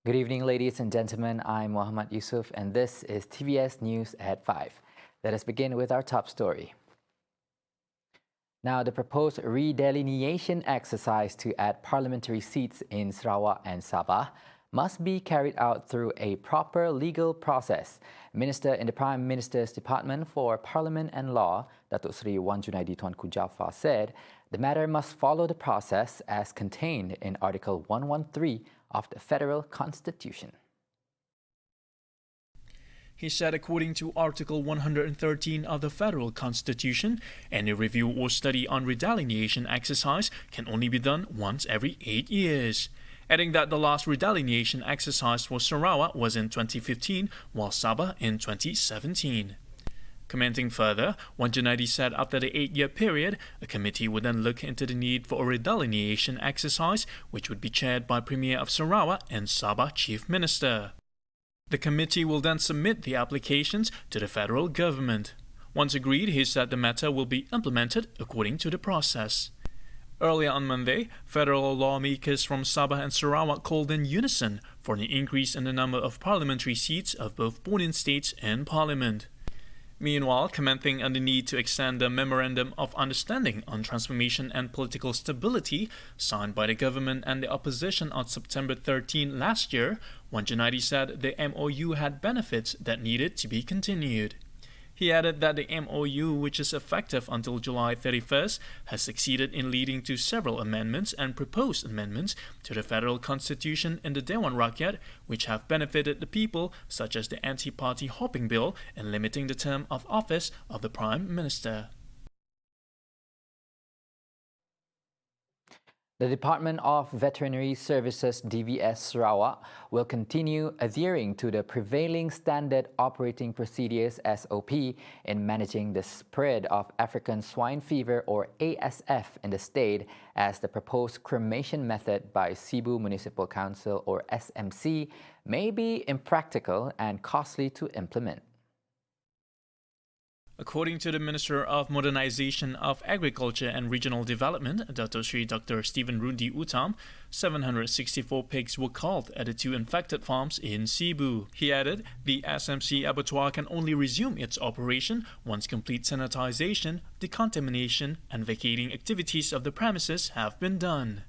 Good evening, ladies and gentlemen. I'm Muhammad Yusuf, and this is TVS News at 5. Let us begin with our top story. Now, the proposed redelineation exercise to add parliamentary seats in Sarawak and Sabah must be carried out through a proper legal process. Minister in the Prime Minister's Department for Parliament and Law, Datuk Seri Wan Junaidi Tuanku Jaafar, said the matter must follow the process as contained in Article 113 of the Federal Constitution. He said according to Article 113 of the Federal Constitution, any review or study on redelineation exercise can only be done once every 8 years. Adding that the last redelineation exercise for Sarawak was in 2015, while Sabah in 2017. Commenting further, Wan Junaidi said after the 8-year period, a committee would then look into the need for a redelineation exercise, which would be chaired by Premier of Sarawak and Sabah Chief Minister. The committee will then submit the applications to the federal government. Once agreed, he said the matter will be implemented according to the process. Earlier on Monday, federal lawmakers from Sabah and Sarawak called in unison for an increase in the number of parliamentary seats of both bordering states and parliament. Meanwhile, commenting on the need to extend the Memorandum of Understanding on Transformation and Political Stability signed by the government and the opposition on September 13 last year, Wan Junaidi said the MOU had benefits that needed to be continued. He added that the MOU, which is effective until July 31st, has succeeded in leading to several amendments and proposed amendments to the Federal Constitution in the Dewan Rakyat, which have benefited the people, such as the anti-party hopping bill and limiting the term of office of the Prime Minister. The Department of Veterinary Services (TVS) Sarawak will continue adhering to the prevailing Standard Operating Procedures (SOP) in managing the spread of African swine fever or ASF in the state, as the proposed cremation method by Cebu Municipal Council or SMC may be impractical and costly to implement. According to the Minister of Modernisation of Agriculture and Regional Development, Dr. Stephen Rundi Utam, 764 pigs were culled at the 2 infected farms in Cebu. He added, the SMC abattoir can only resume its operation once complete sanitization, decontamination, and vacating activities of the premises have been done.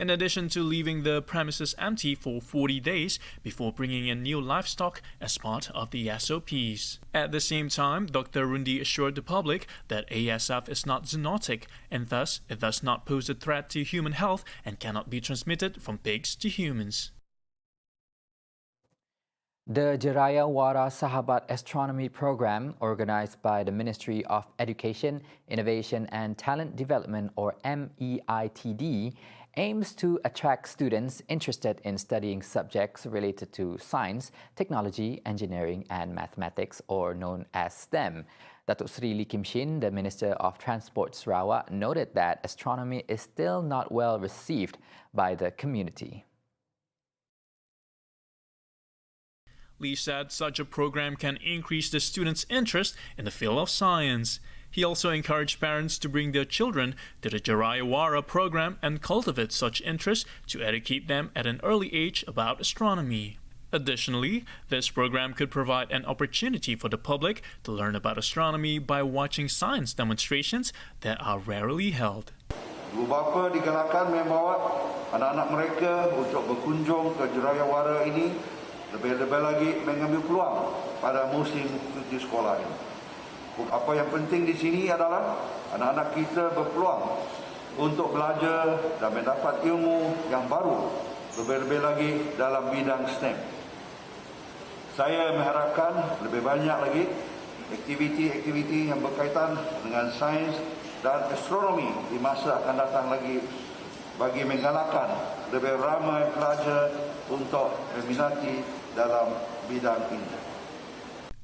In addition to leaving the premises empty for 40 days before bringing in new livestock as part of the SOPs. At the same time, Dr. Rundi assured the public that ASF is not zoonotic and thus it does not pose a threat to human health and cannot be transmitted from pigs to humans. The Jeraya Wara Sahabat Astronomy Program, organized by the Ministry of Education, Innovation and Talent Development or MEITD, aims to attract students interested in studying subjects related to science, technology, engineering and mathematics, or known as STEM. Datuk Seri Lee Kim Shin, the Minister of Transport Sarawak, noted that astronomy is still not well received by the community. Lee said such a program can increase the students' interest in the field of science. He also encouraged parents to bring their children to the Jeraya Wara program and cultivate such interest to educate them at an early age about astronomy. Additionally, this program could provide an opportunity for the public to learn about astronomy by watching science demonstrations that are rarely held. Ibu bapa digalakkan membawa anak-anak mereka untuk berkunjung ke Jeraya Wara ini, lebih-lebih lagi mengambil peluang pada musim cuti sekolah ini. Apa yang penting di sini adalah anak-anak kita berpeluang untuk belajar dan mendapat ilmu yang baru, lebih-lebih lagi dalam bidang STEM. Saya mengharapkan lebih banyak lagi aktiviti-aktiviti yang berkaitan dengan sains dan astronomi di masa akan datang lagi bagi menggalakkan lebih ramai pelajar untuk meminati dalam bidang ini.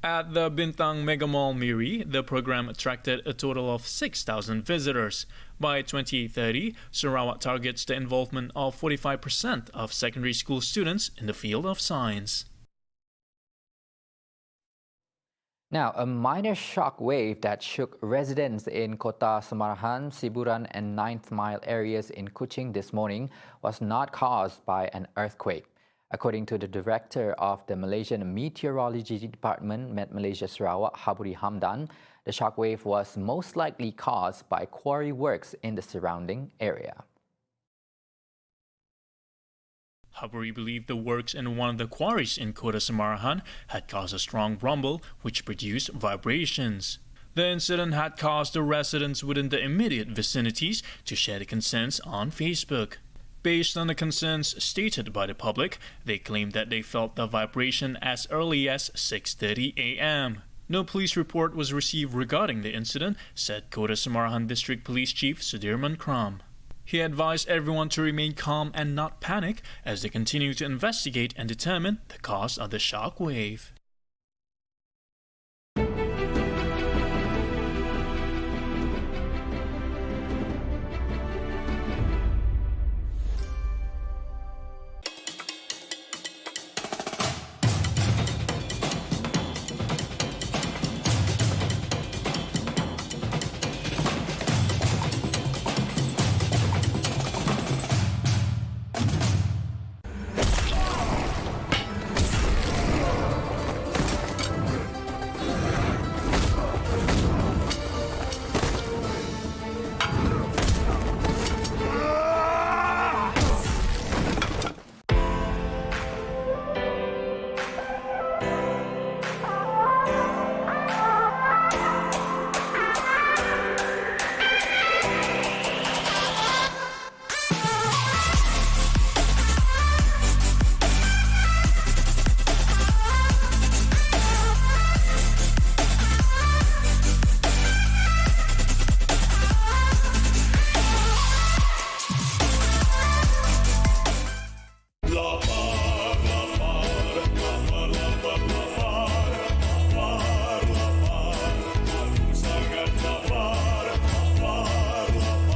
At the Bintang Mega Mall Miri, the program attracted a total of 6,000 visitors. By 2030, Sarawak targets the involvement of 45% of secondary school students in the field of science. Now, a minor shock wave that shook residents in Kota Semarahan, Siburan and 9th Mile areas in Kuching this morning was not caused by an earthquake. According to the director of the Malaysian Meteorology Department, Met Malaysia Sarawak, Haburi Hamdan, the shock wave was most likely caused by quarry works in the surrounding area. Haburi believed the works in one of the quarries in Kota Semarahan had caused a strong rumble which produced vibrations. The incident had caused the residents within the immediate vicinities to share the concerns on Facebook. Based on the concerns stated by the public, they claimed that they felt the vibration as early as 6:30 a.m. No police report was received regarding the incident, said Kota Semarahan District Police Chief Sudirman Kram. He advised everyone to remain calm and not panic as they continue to investigate and determine the cause of the shock wave.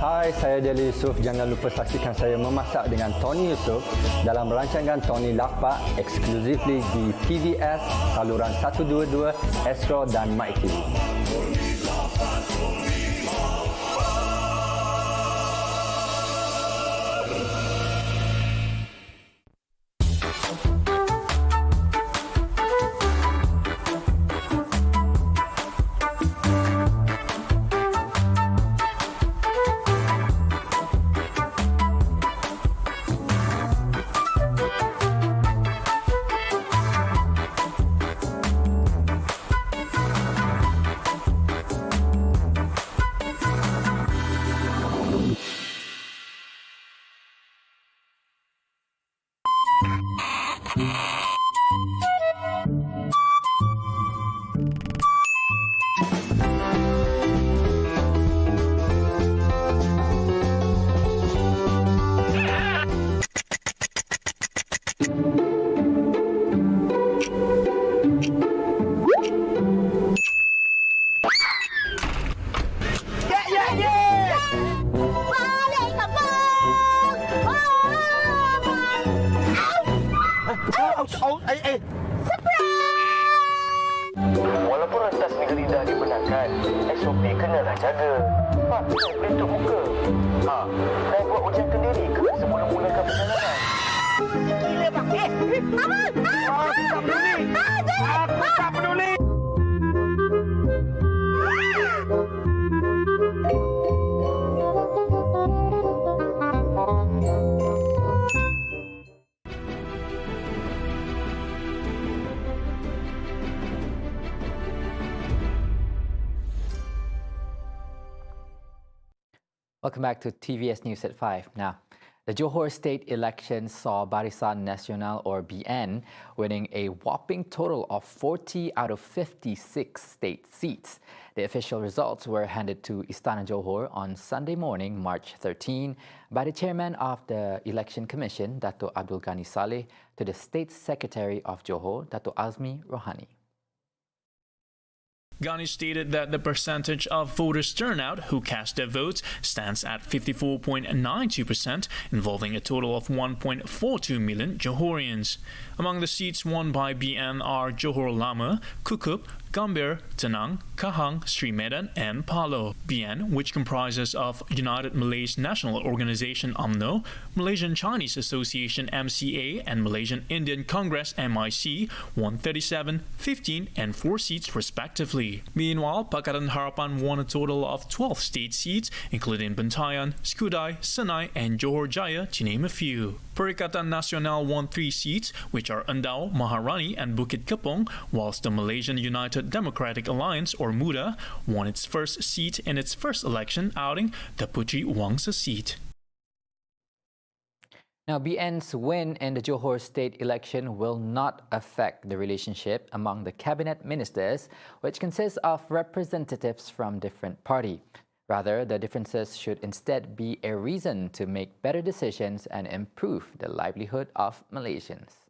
Hai, saya Deli Yusof. Jangan lupa saksikan saya memasak dengan Tony Yusof dalam rancangan Tony Lapak eksklusifly di TVS saluran 122 Astro dan My TV. Walaupun rentas negeri dah dibenarkan, SOP kenalah jaga. Pelitup muka. Dan buat ujian kendiri ke sebelum mulakan perjalanan. Gila bang. Abang! Tak peduli! Aku tak peduli! Welcome back to TVS News at 5. Now, the Johor state election saw Barisan Nasional or BN winning a whopping total of 40 out of 56 state seats. The official results were handed to Istana Johor on Sunday morning, March 13, by the chairman of the Election Commission, Dato' Abdul Ghani Saleh, to the State Secretary of Johor, Dato' Azmi Rohani. Ghani stated that the percentage of voters' turnout who cast their votes stands at 54.92%, involving a total of 1.42 million Johorians. Among the seats won by BN are Johor Lama, Kukup, Gambir, Tenang, Kahang, Sri Medan, and Palo. BN, which comprises of United Malaysian National Organization UMNO, Malaysian Chinese Association MCA, and Malaysian Indian Congress MIC, won 37, 15, and 4 seats respectively. Meanwhile, Pakatan Harapan won a total of 12 state seats, including Bantayan, Skudai, Senai, and Johor Jaya, to name a few. Perikatan Nasional won 3 seats, which are Endau, Maharani, and Bukit Kepong, whilst the Malaysian United Democratic Alliance, or MUDA, won its first seat in its first election outing, the Puteri Wangsa seat. Now, BN's win in the Johor state election will not affect the relationship among the cabinet ministers, which consists of representatives from different parties. Rather, the differences should instead be a reason to make better decisions and improve the livelihood of Malaysians.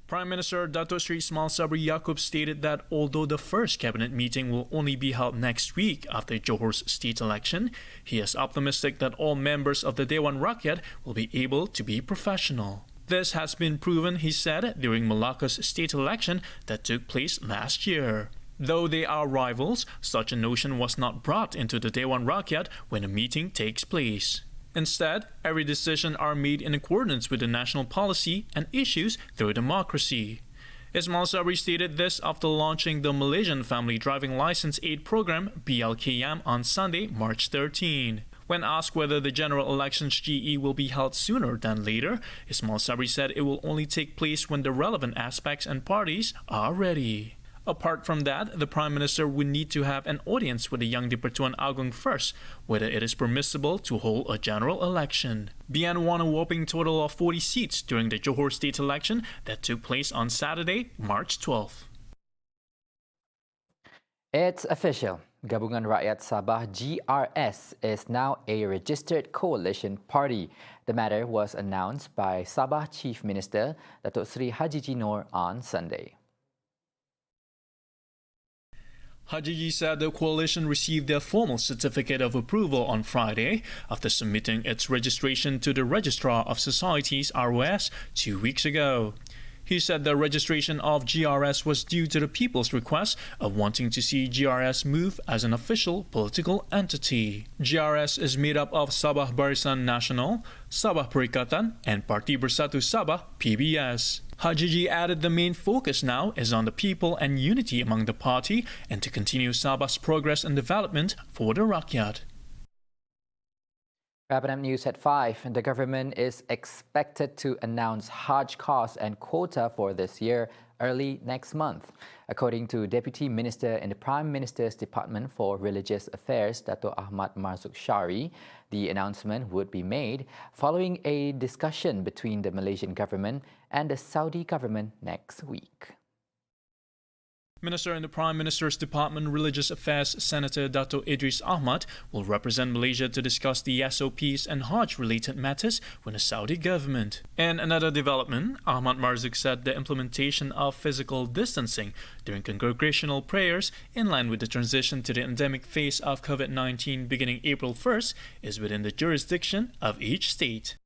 Prime Minister Dato Sri Ismail Sabri Yaakob stated that although the first cabinet meeting will only be held next week after Johor's state election, he is optimistic that all members of the Dewan Rakyat will be able to be professional. This has been proven, he said, during Malacca's state election that took place last year. Though they are rivals, such a notion was not brought into the Dewan Rakyat when a meeting takes place. Instead, every decision are made in accordance with the national policy and issues through democracy. Ismail Sabri stated this after launching the Malaysian Family Driving License Aid Program (BLKM) on Sunday, March 13. When asked whether the general elections GE will be held sooner than later, Ismail Sabri said it will only take place when the relevant aspects and parties are ready. Apart from that, the Prime Minister would need to have an audience with the Yang di-Pertuan Agong first, whether it is permissible to hold a general election. BN won a whopping total of 40 seats during the Johor state election that took place on Saturday, March 12th. It's official. Gabungan Rakyat Sabah GRS is now a registered coalition party. The matter was announced by Sabah Chief Minister Datuk Seri Haji Noor on Sunday. Hajiji said the coalition received their formal certificate of approval on Friday after submitting its registration to the Registrar of Societies ROS 2 weeks ago. He said the registration of GRS was due to the people's request of wanting to see GRS move as an official political entity. GRS is made up of Sabah Barisan Nasional, Sabah Perikatan, and Parti Bersatu Sabah (PBS). Hajiji added the main focus now is on the people and unity among the party and to continue Sabah's progress and development for the Rakyat. Wrapping up news at 5. The government is expected to announce Hajj costs and quota for this year early next month. According to Deputy Minister in the Prime Minister's Department for Religious Affairs, Dato Ahmad Marzuq Shari, the announcement would be made following a discussion between the Malaysian government and the Saudi government next week. Minister in the Prime Minister's Department Religious Affairs, Senator Dato Idris Ahmad, will represent Malaysia to discuss the SOPs and Hajj-related matters with the Saudi government. In another development, Ahmad Marzuq said the implementation of physical distancing during congregational prayers in line with the transition to the endemic phase of COVID-19 beginning April 1st is within the jurisdiction of each state.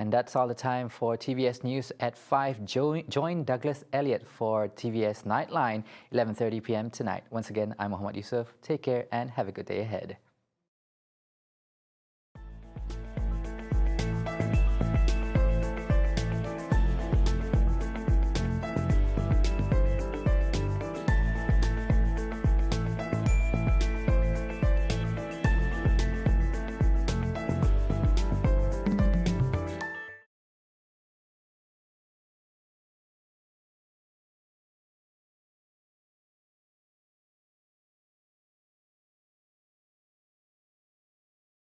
And that's all the time for TVS News at 5. Join Douglas Elliott for TVS Nightline, 11:30 p.m. tonight. Once again, I'm Muhammad Yusuf. Take care and have a good day ahead.